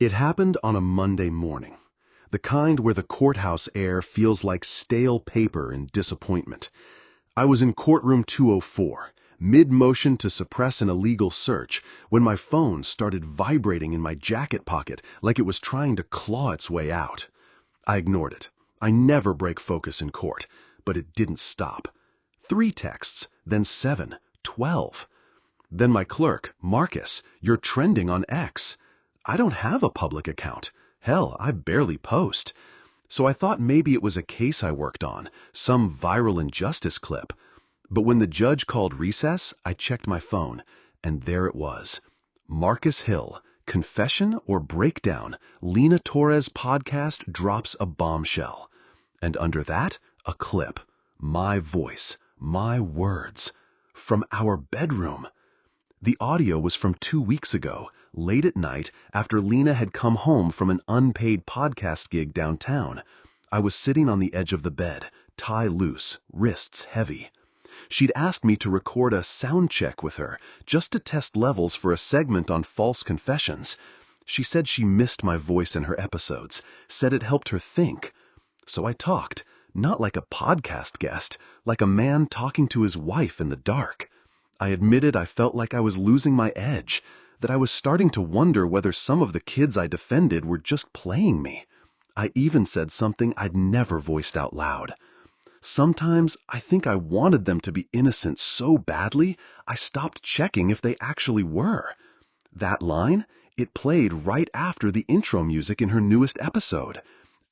It happened on a Monday morning, the kind where the courthouse air feels like stale paper in disappointment. I was in courtroom 204, mid-motion to suppress an illegal search, when my phone started vibrating in my jacket pocket like it was trying to claw its way out. I ignored it. I never break focus in court, but it didn't stop. 3 texts, then 7, 12. Then my clerk, Marcus, "You're trending on X." I don't have a public account. Hell, I barely post. So I thought maybe it was a case I worked on, some viral injustice clip. But when the judge called recess, I checked my phone, and there it was. Marcus Hill, confession or breakdown, Lena Torres podcast drops a bombshell. And under that, a clip. My voice, my words, from our bedroom. The audio was from 2 weeks ago, late at night after Lena had come home from an unpaid podcast gig downtown. I was sitting on the edge of the bed, tie loose, wrists heavy. She'd asked me to record a sound check with her, just to test levels for a segment on false confessions. She said she missed my voice in her episodes, said it helped her think. So I talked, not like a podcast guest, like a man talking to his wife in the dark. I admitted I felt like I was losing my edge, that I was starting to wonder whether some of the kids I defended were just playing me. I even said something I'd never voiced out loud. Sometimes I think I wanted them to be innocent so badly, I stopped checking if they actually were. That line, it played right after the intro music in her newest episode.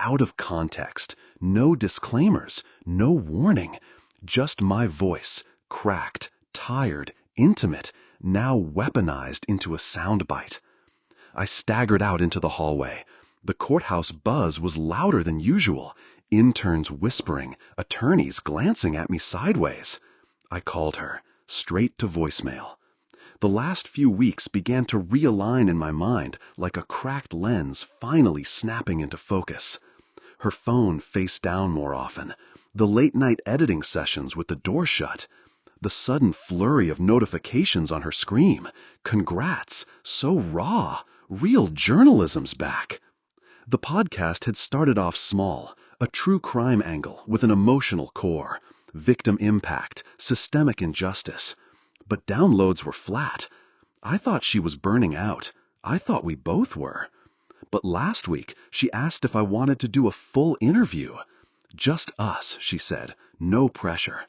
Out of context, no disclaimers, no warning, just my voice, cracked, tired, intimate, now weaponized into a soundbite. I staggered out into the hallway. The courthouse buzz was louder than usual. Interns whispering, attorneys glancing at me sideways. I called her, straight to voicemail. The last few weeks began to realign in my mind like a cracked lens finally snapping into focus. Her phone face down more often. The late-night editing sessions with the door shut. The sudden flurry of notifications on her screen. Congrats, so raw. Real journalism's back. The podcast had started off small, a true crime angle with an emotional core, victim impact, systemic injustice. But downloads were flat. I thought she was burning out. I thought we both were. But last week, she asked if I wanted to do a full interview. Just us, she said, no pressure.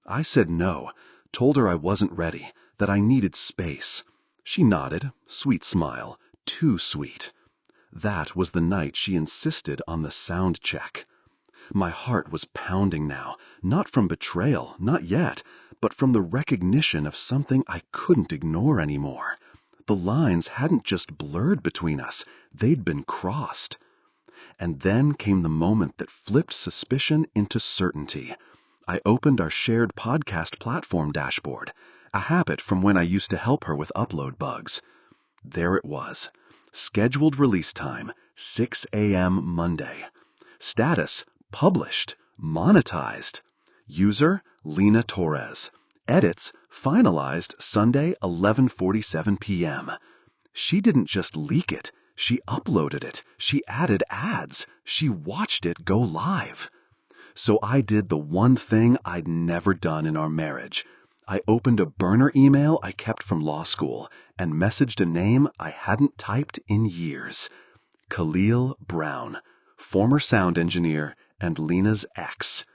I said no, told her I wasn't ready, that I needed space. She nodded, sweet smile, too sweet. That was the night she insisted on the sound check. My heart was pounding now, not from betrayal, not yet, but from the recognition of something I couldn't ignore anymore. The lines hadn't just blurred between us, they'd been crossed. And then came the moment that flipped suspicion into certainty. I opened our shared podcast platform dashboard, a habit from when I used to help her with upload bugs. There it was. Scheduled release time, 6 a.m. Monday. Status, published, monetized. User, Lena Torres. Edits, finalized Sunday, 11:47 p.m. She didn't just leak it. She uploaded it. She added ads. She watched it go live. So I did the one thing I'd never done in our marriage. I opened a burner email I kept from law school and messaged a name I hadn't typed in years. Khalil Brown, former sound engineer and Lena's ex.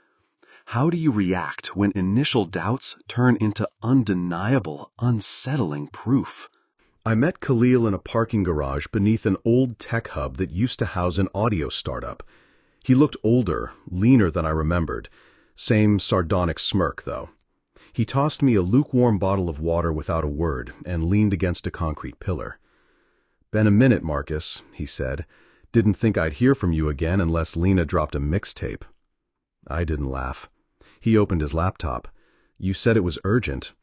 How do you react when initial doubts turn into undeniable, unsettling proof? I met Khalil in a parking garage beneath an old tech hub that used to house an audio startup. He looked older, leaner than I remembered. Same sardonic smirk, though. He tossed me a lukewarm bottle of water without a word and leaned against a concrete pillar. "Been a minute, Marcus," he said. "Didn't think I'd hear from you again unless Lena dropped a mixtape." I didn't laugh. He opened his laptop. "You said it was urgent."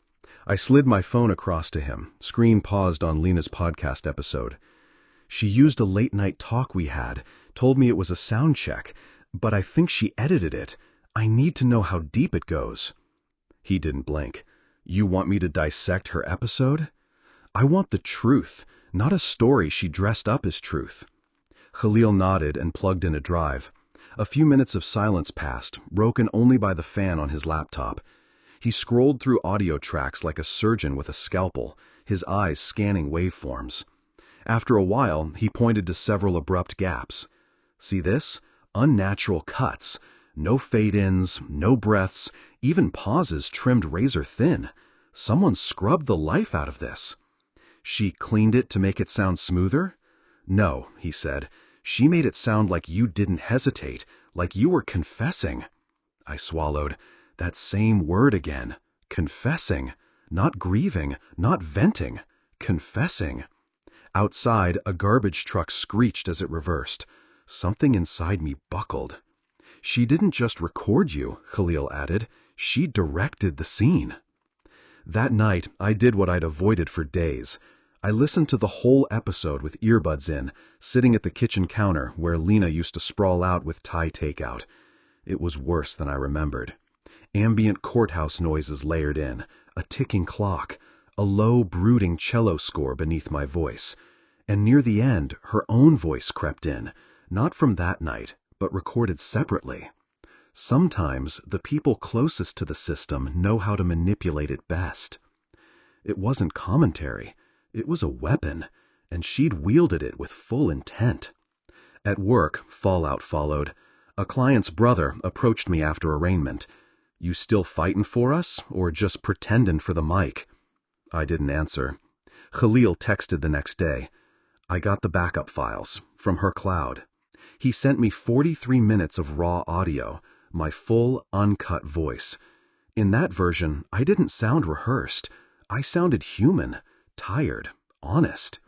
I slid my phone across to him, screen paused on Lena's podcast episode. "She used a late-night talk we had, told me it was a sound check, but I think she edited it. I need to know how deep it goes." He didn't blink. "You want me to dissect her episode?" "I want the truth, Not a story she dressed up as truth. Khalil nodded and plugged in a drive. A few minutes of silence passed, broken only by the fan on his laptop. He scrolled through audio tracks like a surgeon with a scalpel, his eyes scanning waveforms. After a while, he pointed to several abrupt gaps. See this? Unnatural cuts. No fade-ins, no breaths, even pauses trimmed razor-thin. Someone scrubbed the life out of this. She cleaned it to make it sound smoother? No, he said. She made it sound like you didn't hesitate, like you were confessing. I swallowed. That same word again. Confessing. Not grieving, not venting. Confessing. Outside, a garbage truck screeched as it reversed. Something inside me buckled. She didn't just record you, Khalil added. She directed the scene. That night, I did what I'd avoided for days. I listened to the whole episode with earbuds in, sitting at the kitchen counter where Lena used to sprawl out with Thai takeout. It was worse than I remembered. Ambient courthouse noises layered in, a ticking clock, a low, brooding cello score beneath my voice. And near the end, her own voice crept in, not from that night, but recorded separately. Sometimes the people closest to the system know how to manipulate it best. It wasn't commentary. It was a weapon, and she'd wielded it with full intent. At work, fallout followed. A client's brother approached me after arraignment. You still fightin' for us, or just pretendin' for the mic? I didn't answer. Khalil texted the next day. I got the backup files, from her cloud. He sent me 43 minutes of raw audio, my full, uncut voice. In that version, I didn't sound rehearsed. I sounded human. Tired, honest.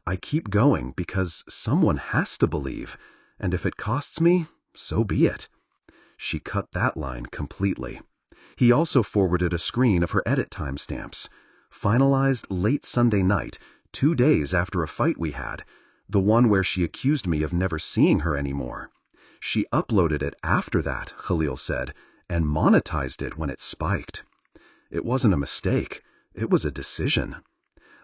I keep going because someone has to believe, and if it costs me, so be it. She cut that line completely. He also forwarded a screen of her edit timestamps, finalized late Sunday night, 2 days after a fight we had, the one where she accused me of never seeing her anymore. She uploaded it after that, Khalil said, and monetized it when it spiked. It wasn't a mistake. It was a decision.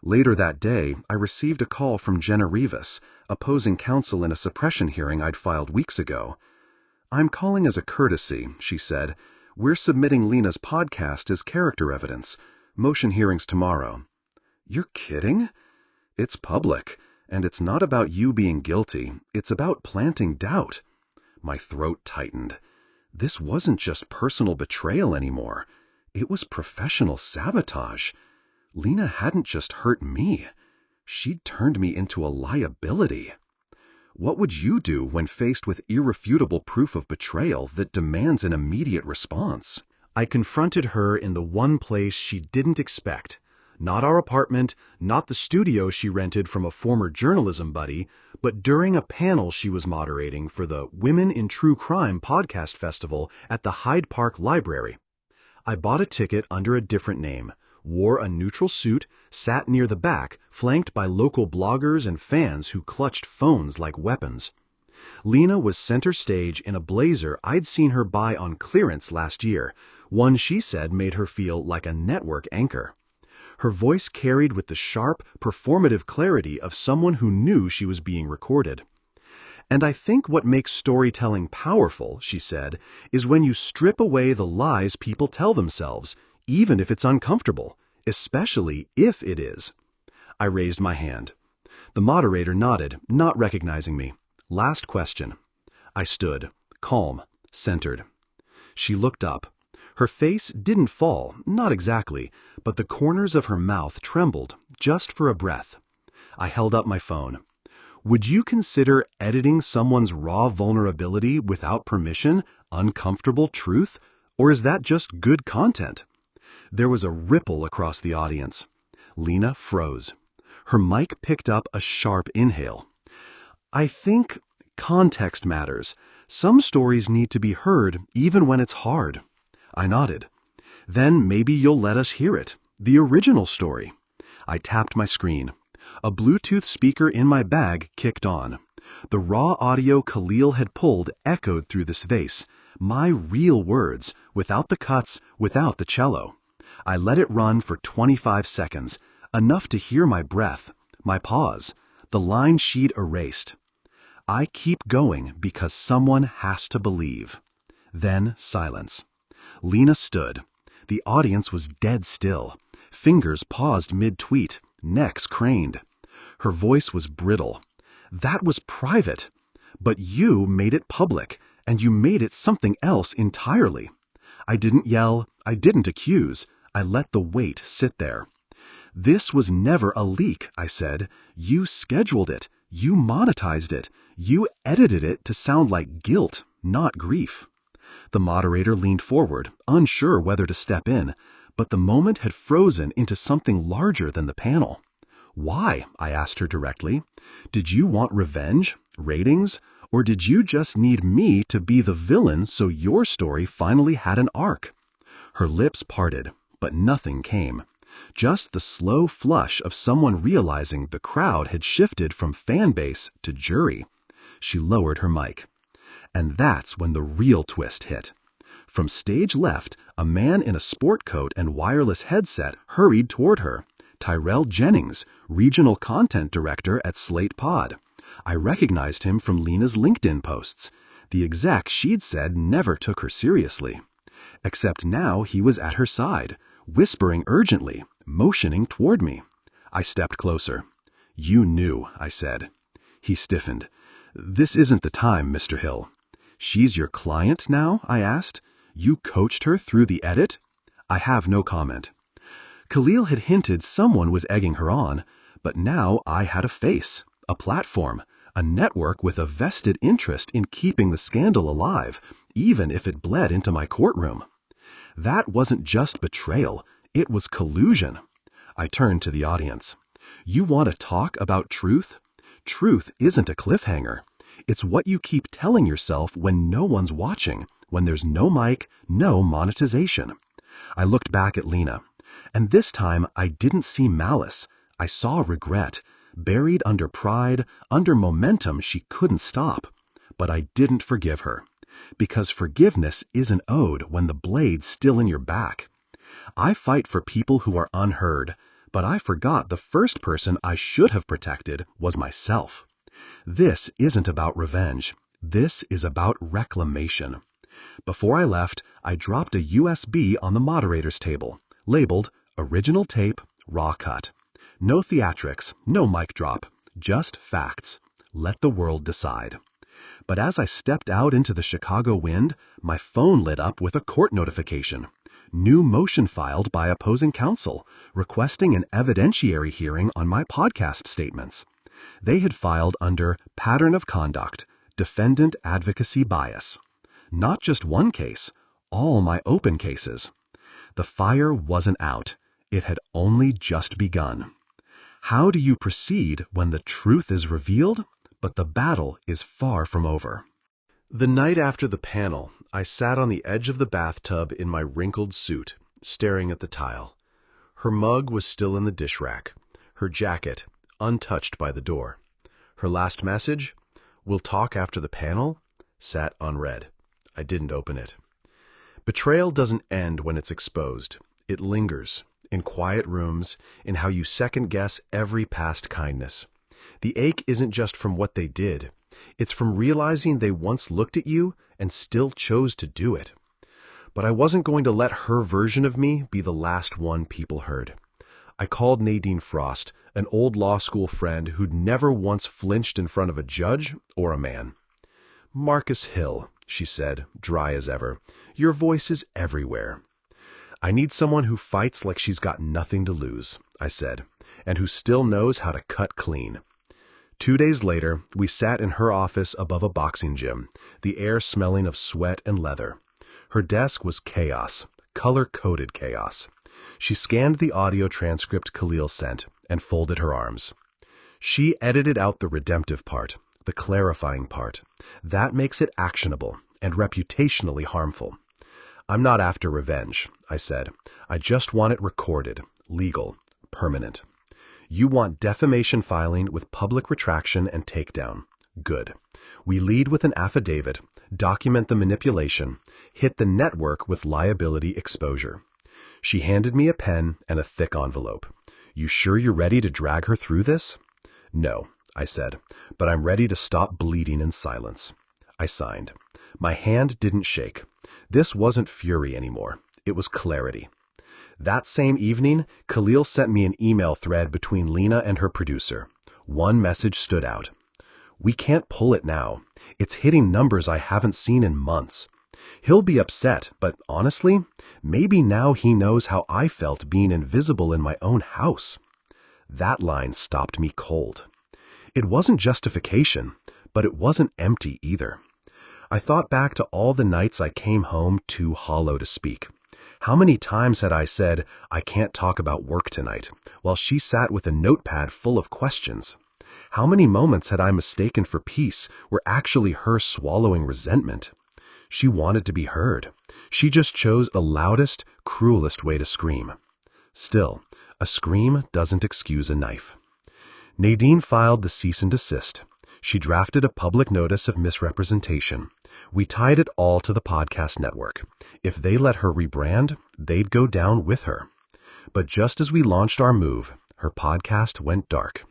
Later that day, I received a call from Jenna Rivas, opposing counsel in a suppression hearing I'd filed weeks ago. I'm calling as a courtesy, she said. We're submitting Lena's podcast as character evidence. Motion hearings tomorrow. You're kidding? It's public, and it's not about you being guilty. It's about planting doubt. My throat tightened. This wasn't just personal betrayal anymore. It was professional sabotage. Lena hadn't just hurt me. She'd turned me into a liability. What would you do when faced with irrefutable proof of betrayal that demands an immediate response? I confronted her in the one place she didn't expect. Not our apartment, not the studio she rented from a former journalism buddy, but during a panel she was moderating for the Women in True Crime podcast festival at the Hyde Park Library. I bought a ticket under a different name, wore a neutral suit, sat near the back, flanked by local bloggers and fans who clutched phones like weapons. Lena was center stage in a blazer I'd seen her buy on clearance last year, one she said made her feel like a network anchor. Her voice carried with the sharp, performative clarity of someone who knew she was being recorded. And I think what makes storytelling powerful, she said, is when you strip away the lies people tell themselves, even if it's uncomfortable, especially if it is. I raised my hand. The moderator nodded, not recognizing me. Last question. I stood, calm, centered. She looked up. Her face didn't fall, not exactly, but the corners of her mouth trembled, just for a breath. I held up my phone. Would you consider editing someone's raw vulnerability without permission uncomfortable truth, or is that just good content? There was a ripple across the audience. Lena froze. Her mic picked up a sharp inhale. I think context matters. Some stories need to be heard even when it's hard. I nodded. Then maybe you'll let us hear it, the original story. I tapped my screen. A Bluetooth speaker in my bag kicked on. The raw audio Khalil had pulled echoed through the space. My real words, without the cuts, without the cello. I let it run for 25 seconds, enough to hear my breath, My pause. The line she'd erased. I keep going because someone has to believe. Then silence. Lena stood. The audience was dead still. Fingers paused mid-tweet, necks craned. Her voice was brittle. That was private. But you made it public, and you made it something else entirely. I didn't yell, I didn't accuse. I let the weight sit there. This was never a leak, I said. You scheduled it. You monetized it. You edited it to sound like guilt, not grief. The moderator leaned forward, unsure whether to step in, but the moment had frozen into something larger than the panel. Why? I asked her directly. Did you want revenge, ratings, or did you just need me to be the villain so your story finally had an arc? Her lips parted, but nothing came. Just the slow flush of someone realizing the crowd had shifted from fan base to jury. She lowered her mic. And that's when the real twist hit. From stage left, a man in a sport coat and wireless headset hurried toward her. Tyrell Jennings, regional content director at Slate Pod. I recognized him from Lena's LinkedIn posts. The exec she'd said never took her seriously. Except now he was at her side, whispering urgently, motioning toward me. I stepped closer. You knew, I said. He stiffened. This isn't the time, Mr. Hill. She's your client now? I asked. You coached her through the edit? I have no comment. Khalil had hinted someone was egging her on, but now I had a face, a platform, a network with a vested interest in keeping the scandal alive, even if it bled into my courtroom. That wasn't just betrayal, it was collusion. I turned to the audience. You want to talk about truth? Truth isn't a cliffhanger. It's what you keep telling yourself when no one's watching, when there's no mic, no monetization. I looked back at Lena, and this time I didn't see malice. I saw regret, buried under pride, under momentum she couldn't stop. But I didn't forgive her, because forgiveness isn't owed when the blade's still in your back. I fight for people who are unheard, but I forgot the first person I should have protected was myself. This isn't about revenge. This is about reclamation. Before I left, I dropped a USB on the moderator's table, labeled Original Tape, Raw Cut. No theatrics, no mic drop, just facts. Let the world decide. But as I stepped out into the Chicago wind, my phone lit up with a court notification. New motion filed by opposing counsel, requesting an evidentiary hearing on my podcast statements. They had filed under Pattern of Conduct, Defendant Advocacy Bias. Not just one case, all my open cases. The fire wasn't out. It had only just begun. How do you proceed when the truth is revealed, but the battle is far from over? The night after the panel, I sat on the edge of the bathtub in my wrinkled suit, staring at the tile. Her mug was still in the dish rack, her jacket untouched by the door. Her last message, "We'll talk after the panel," sat unread. I didn't open it. Betrayal doesn't end when it's exposed. It lingers, in quiet rooms, in how you second-guess every past kindness. The ache isn't just from what they did. It's from realizing they once looked at you and still chose to do it. But I wasn't going to let her version of me be the last one people heard. I called Nadine Frost, an old law school friend who'd never once flinched in front of a judge or a man. "Marcus Hill," she said, dry as ever, "your voice is everywhere." "I need someone who fights like she's got nothing to lose," I said, "and who still knows how to cut clean." 2 days later, we sat in her office above a boxing gym, the air smelling of sweat and leather. Her desk was chaos, color-coded chaos. She scanned the audio transcript Khalil sent and folded her arms. She edited out the redemptive part, the clarifying part. That makes it actionable and reputationally harmful. "I'm not after revenge," I said. "I just want it recorded, legal, permanent." "You want defamation filing with public retraction and takedown. Good. We lead with an affidavit, document the manipulation, hit the network with liability exposure." She handed me a pen and a thick envelope. "You sure you're ready to drag her through this?" "No," I said, "but I'm ready to stop bleeding in silence." I signed. My hand didn't shake. This wasn't fury anymore. It was clarity. That same evening, Khalil sent me an email thread between Lena and her producer. One message stood out. "We can't pull it now. It's hitting numbers I haven't seen in months." He'll be upset, but honestly, maybe now he knows how I felt being invisible in my own house. That line stopped me cold. It wasn't justification, but it wasn't empty either. I thought back to all the nights I came home too hollow to speak. How many times had I said, "I can't talk about work tonight," while she sat with a notepad full of questions? How many moments had I mistaken for peace were actually her swallowing resentment? She wanted to be heard. She just chose the loudest, cruelest way to scream. Still, a scream doesn't excuse a knife. Nadine filed the cease and desist. She drafted a public notice of misrepresentation. We tied it all to the podcast network. If they let her rebrand, they'd go down with her. But just as we launched our move, her podcast went dark.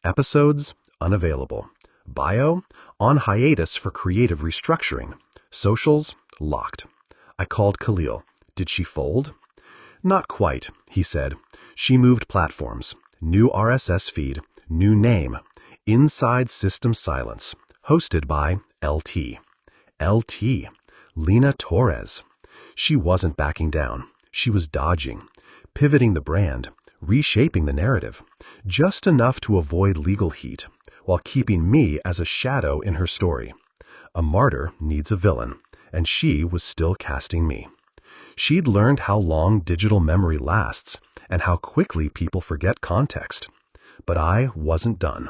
Episodes, unavailable. Bio, on hiatus for creative restructuring. Socials, locked. I called Khalil. Did she fold? "Not quite," he said. "She moved platforms. New RSS feed. New name. Inside System Silence. Hosted by LT. LT. Lena Torres. She wasn't backing down. She was dodging. Pivoting the brand. Reshaping the narrative. Just enough to avoid legal heat, while keeping me as a shadow in her story. A martyr needs a villain, and she was still casting me. She'd learned how long digital memory lasts and how quickly people forget context. But I wasn't done.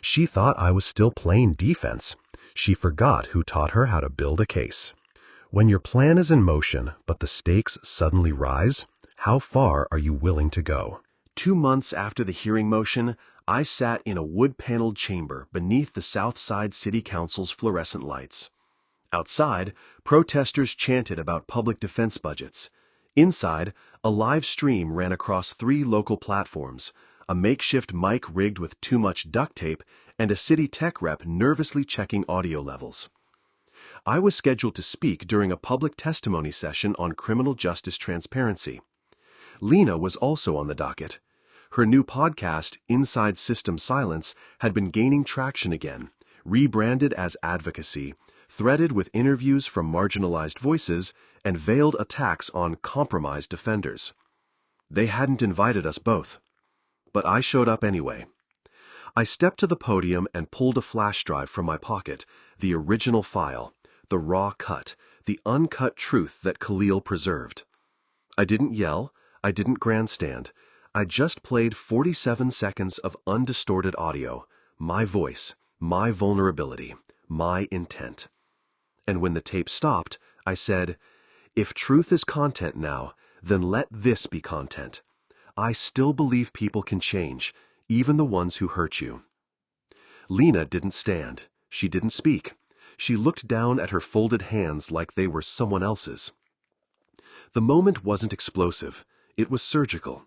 She thought I was still playing defense. She forgot who taught her how to build a case. When your plan is in motion, but the stakes suddenly rise, how far are you willing to go? 2 months after the hearing motion, I sat in a wood-paneled chamber beneath the South Side City Council's fluorescent lights. Outside, protesters chanted about public defense budgets. Inside, a live stream ran across 3 local platforms, a makeshift mic rigged with too much duct tape, and a city tech rep nervously checking audio levels. I was scheduled to speak during a public testimony session on criminal justice transparency. Lena was also on the docket. Her new podcast, Inside System Silence, had been gaining traction again, rebranded as advocacy, threaded with interviews from marginalized voices and veiled attacks on compromised defenders. They hadn't invited us both. But I showed up anyway. I stepped to the podium and pulled a flash drive from my pocket, the original file, the raw cut, the uncut truth that Khalil preserved. I didn't yell, I didn't grandstand. I just played 47 seconds of undistorted audio, my voice, my vulnerability, my intent. And when the tape stopped, I said, "If truth is content now, then let this be content. I still believe people can change, even the ones who hurt you." Lena didn't stand. She didn't speak. She looked down at her folded hands like they were someone else's. The moment wasn't explosive. It was surgical.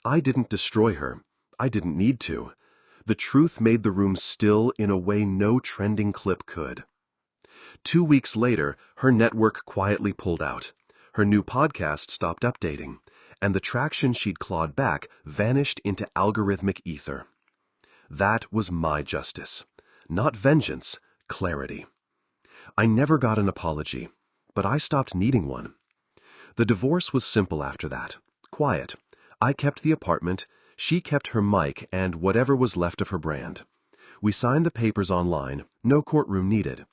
I didn't destroy her. I didn't need to. The truth made the room still in a way no trending clip could. 2 weeks later, her network quietly pulled out. Her new podcast stopped updating, and the traction she'd clawed back vanished into algorithmic ether. That was my justice. Not vengeance, clarity. I never got an apology, but I stopped needing one. The divorce was simple after that. Quiet. I kept the apartment, she kept her mic and whatever was left of her brand. We signed the papers online, no courtroom needed.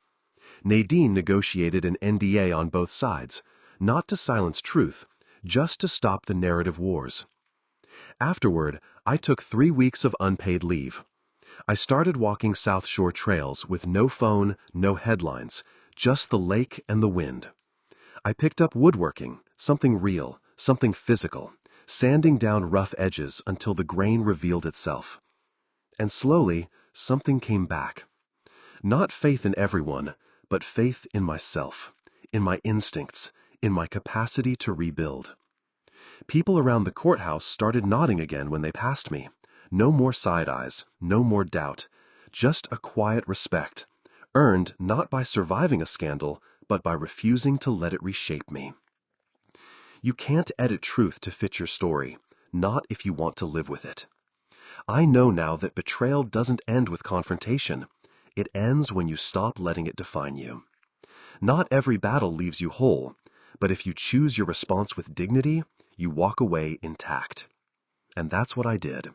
Nadine negotiated an NDA on both sides, not to silence truth, just to stop the narrative wars. Afterward, I took 3 weeks of unpaid leave. I started walking South Shore trails with no phone, no headlines, just the lake and the wind. I picked up woodworking, something real, something physical, sanding down rough edges until the grain revealed itself. And slowly, something came back. Not faith in everyone, but faith in myself, in my instincts, in my capacity to rebuild. People around the courthouse started nodding again when they passed me. No more side eyes, no more doubt, just a quiet respect, earned not by surviving a scandal, but by refusing to let it reshape me. You can't edit truth to fit your story, not if you want to live with it. I know now that betrayal doesn't end with confrontation. It ends when you stop letting it define you. Not every battle leaves you whole, but if you choose your response with dignity, you walk away intact. And that's what I did.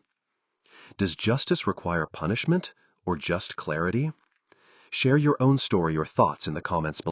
Does justice require punishment or just clarity? Share your own story or thoughts in the comments below.